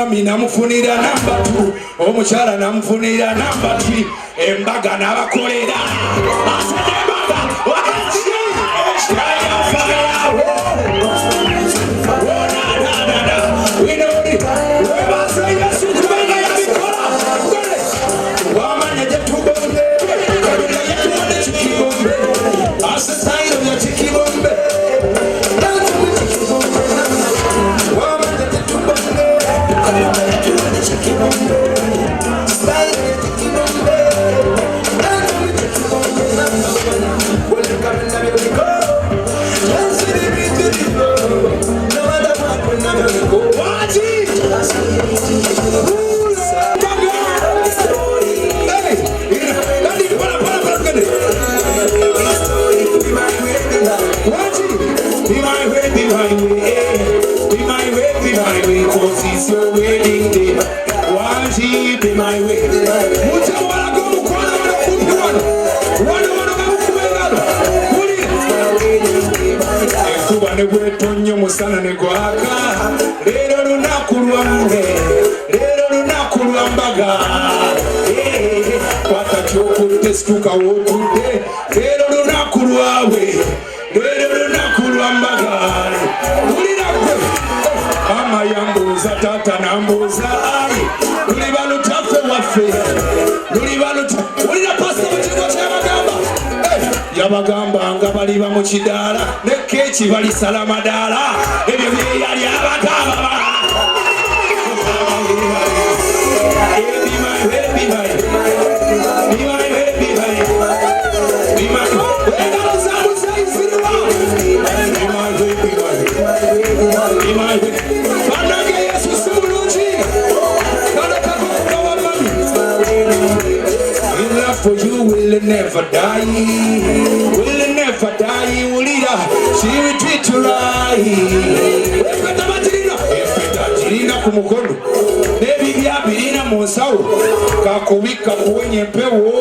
omwami namufunira namba 2 omukyala namufunira namba 3 embaga n'abakolera asana embaga musana negwaka lero lunaku lwambe lero lunaku lwambaga kwata kyokutte situka wotudde lero lunaku lwawe lero lunaku lwambaga uliragwe mama yambuuza tata nambuuza luli balutaffe waffe luli baluta ulira pasita mu kigo kyabagamba yabagamba nga baliba mu kidaala ne keeki balisala madaala ebyo byeyali abagamba for you will never die, will never die, ulira, she will treat you right. Efeta batirina kumukono, nebi byabirina monsawo, kakubika kuwenye mpewo.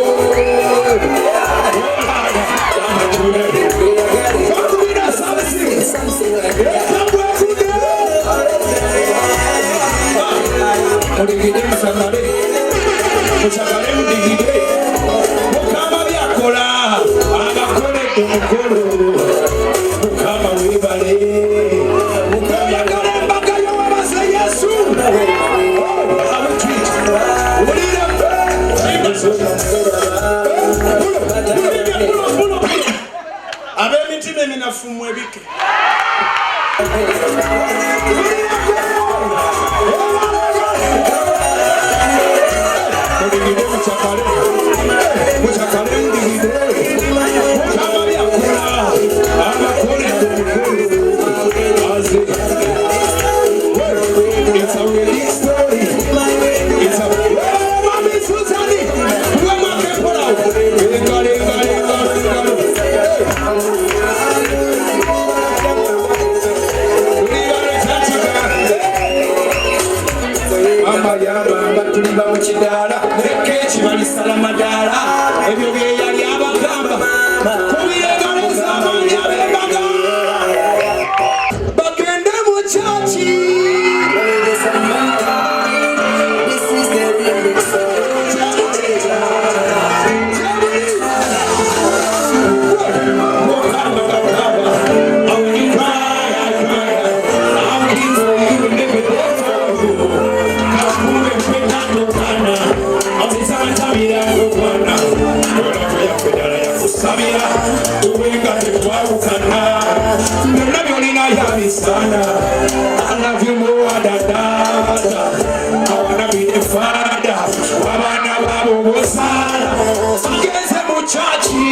Fakubina sabisi, mudigide musagale, musagale mudigide. Mukama byakola agakoledde omukolo Mukama webale Mukama yagala embaga y'owabaza Yesu ab'emitima eminafu mwebike I love you more than that. I wanna be the father. Wabana babu bosala. Ageze muchachi.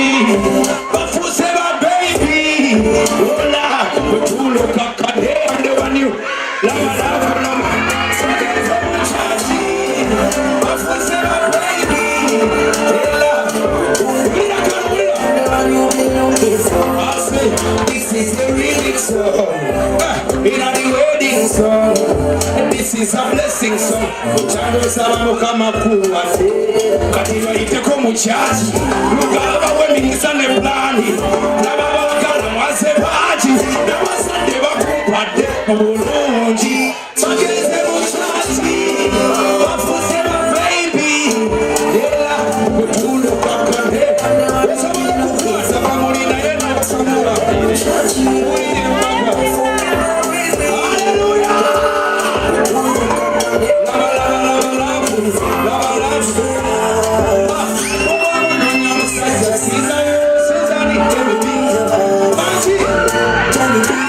Bafuseba baby. Ola. Betulo kakade. Ande wanyu. Lama lama lama. Ageze muchachi. Bafuseba baby. Ola. Wila kana wila. I say this is the remix song. In the wedding song, this is a blessing song. Chando salamu kama kuwa Katiwa iteko muchaji Lugaba we minisane plani Na baba wakala mwase baji Na wasande wakupade Mbulunji Mageze muchaji Thank you.